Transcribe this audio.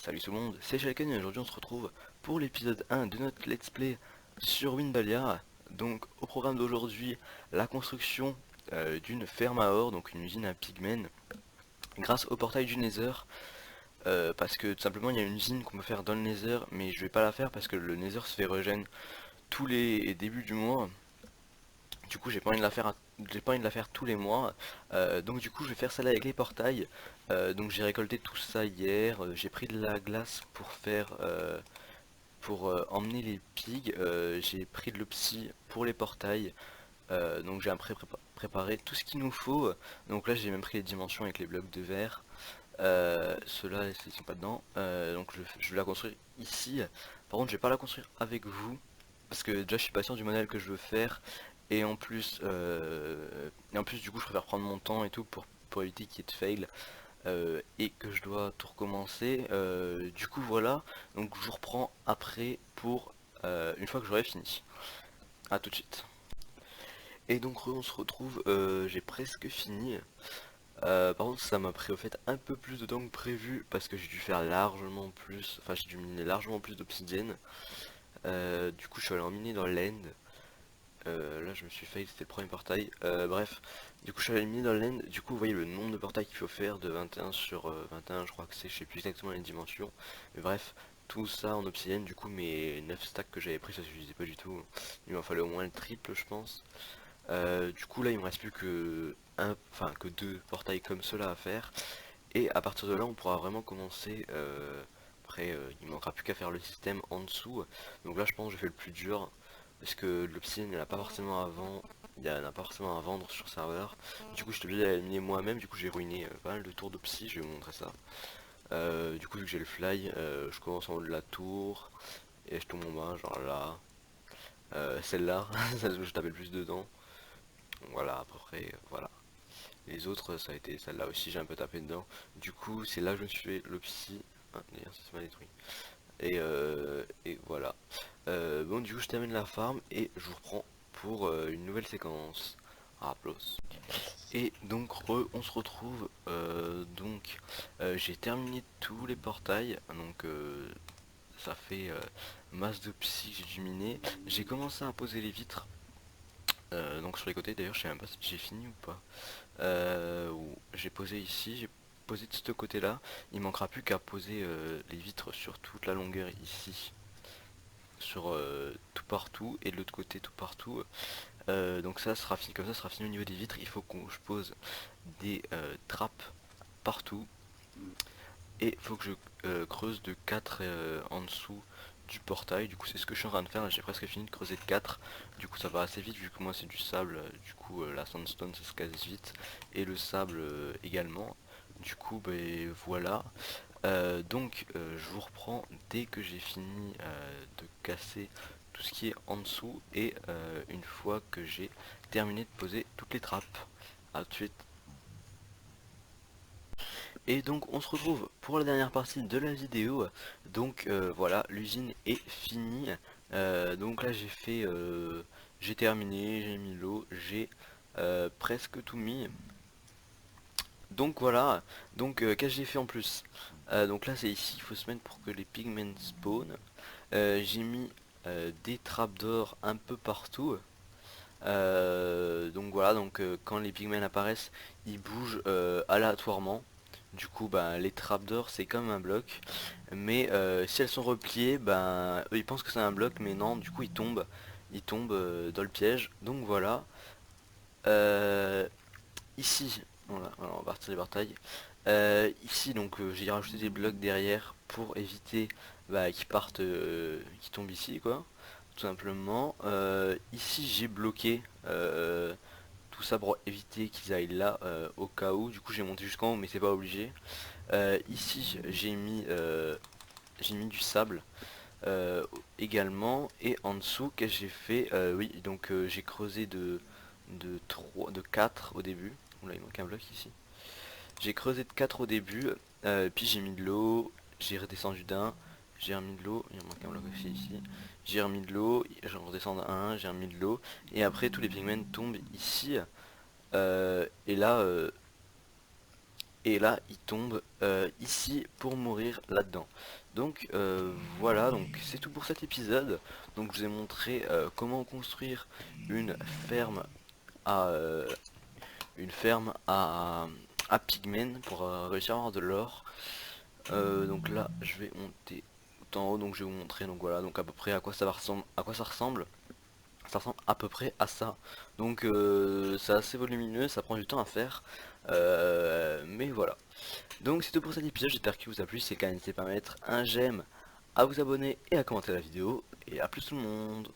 Salut tout le monde, c'est Shalken et aujourd'hui on se retrouve pour l'épisode 1 de notre let's play sur Winbalia. Donc au programme d'aujourd'hui, la construction d'une ferme à or, donc une usine à pigmen, grâce au portail du Nether. Parce que tout simplement il y a une usine qu'on peut faire dans le Nether, mais je vais pas la faire parce que le Nether se fait regen tous les débuts du mois. Du coup j'ai pas envie de la faire j'ai pas envie de la faire tous les mois. Donc du coup je vais faire celle-là avec les portails. Donc j'ai récolté tout ça hier. J'ai pris de la glace pour faire emmener les pigs. J'ai pris de l'opsie pour les portails. Donc j'ai après préparé tout ce qu'il nous faut. Donc là j'ai même pris les dimensions avec les blocs de verre. Ceux-là ils sont pas dedans. Donc je vais la construire ici. Par contre je vais pas la construire avec vous parce que déjà je suis pas sûr du modèle que je veux faire. Et en plus du coup je préfère prendre mon temps et tout pour éviter qu'il y ait de fail. Et que je dois tout recommencer. Du coup voilà, donc je vous reprends après pour une fois que j'aurai fini. À tout de suite. Et donc on se retrouve, j'ai presque fini. Par contre ça m'a pris au fait un peu plus de temps que prévu parce que j'ai dû faire largement plus, enfin j'ai dû miner largement plus d'obsidienne. Du coup je suis allé en miner dans l'end. Là je me suis fail, c'était le premier portail. Bref, du coup je suis allé miner dans l'end. Du coup vous voyez le nombre de portails qu'il faut faire de 21 sur 21, je crois que c'est, je sais plus exactement les dimensions. Mais bref, tout ça en obsidienne. Du coup mes 9 stacks que j'avais pris ça suffisait pas du tout. Il m'en fallait au moins le triple je pense. Du coup là il me reste plus que que deux portails comme cela à faire. Et à partir de là on pourra vraiment commencer. Après il manquera plus qu'à faire le système en dessous. Donc là je pense que je fais le plus dur. Parce que l'obsidienne il n'y en a pas forcément avant. Il n'y en a pas forcément à vendre sur serveur. Du coup je suis obligé d'aller miner moi-même. Du coup j'ai ruiné pas mal de tours d'obsi. Je vais vous montrer ça. Du coup vu que j'ai le fly, je commence en haut de la tour. Et je tombe en bas, genre là. Celle-là, celle où je tapais le plus dedans. Voilà à peu près, voilà. Les autres ça a été celle-là aussi, j'ai un peu tapé dedans. Du coup c'est là que je me suis fait l'opsi. Ah, d'ailleurs ça m'a détruit. Et voilà. Bon du coup je termine la farm et je vous reprends pour une nouvelle séquence. Ah, applause. Et donc on se retrouve. J'ai terminé tous les portails. Donc ça fait masse de psy que j'ai dû miner. J'ai commencé à poser les vitres. Donc sur les côtés d'ailleurs je sais même pas si j'ai fini ou pas. J'ai posé ici, j'ai posé de ce côté là. Il manquera plus qu'à poser les vitres sur toute la longueur ici. Sur tout partout et de l'autre côté tout partout. Donc ça sera fini, comme ça sera fini au niveau des vitres. Il faut que je pose des trappes partout et il faut que je creuse de 4 en dessous du portail. Du coup c'est ce que je suis en train de faire. J'ai presque fini de creuser de 4. Du coup ça va assez vite vu que moi c'est du sable. Du coup la sandstone ça se casse vite et le sable également. Du coup ben voilà. Je vous reprends dès que j'ai fini de casser tout ce qui est en dessous et une fois que j'ai terminé de poser toutes les trappes. A tout de suite. Et donc on se retrouve pour la dernière partie de la vidéo. Donc voilà, l'usine est finie. Donc là j'ai terminé, j'ai mis l'eau, j'ai presque tout mis. Donc voilà, donc qu'est-ce que j'ai fait en plus? Donc là c'est ici, il faut se mettre pour que les pigments spawn. J'ai mis des trappes d'or un peu partout. Donc voilà, donc quand les pigments apparaissent, ils bougent aléatoirement. Du coup, ben, les trappes d'or c'est comme un bloc. Mais si elles sont repliées, ben, eux ils pensent que c'est un bloc, mais non, du coup ils tombent. Ils tombent dans le piège. Donc voilà. Euh, Ici, voilà, on va partir des portails. Ici donc j'ai rajouté des blocs derrière pour éviter bah, qu'ils partent, qu'ils tombent ici quoi, tout simplement. Ici j'ai bloqué tout ça pour éviter qu'ils aillent là au cas où. Du coup j'ai monté jusqu'en haut mais c'est pas obligé. Ici j'ai mis du sable également et en dessous qu'est-ce que j'ai fait. Oui donc j'ai creusé de 3 de 4 au début. Oula il manque un bloc ici. J'ai creusé de 4 au début, puis j'ai mis de l'eau, j'ai redescendu d'un, j'ai remis de l'eau, il manque un bloc aussi ici, j'ai remis de l'eau, j'en redescends d'un, j'ai remis de l'eau, et après tous les pigments tombent ici, et là, et là il tombe ici pour mourir là-dedans. Donc voilà, donc c'est tout pour cet épisode. Donc je vous ai montré comment construire une ferme à une ferme à pigmen pour réussir à avoir de l'or. Donc là je vais monter tout en haut, donc je vais vous montrer, donc voilà, donc à peu près à quoi ça va ressemble, ça ressemble à peu près à ça. Donc c'est assez volumineux, ça prend du temps à faire, mais voilà. Donc c'est tout pour cet épisode, j'espère qu'il vous a plu. Si c'est le cas, n'hésitez pas à mettre un j'aime, à vous abonner et à commenter la vidéo, et à plus tout le monde.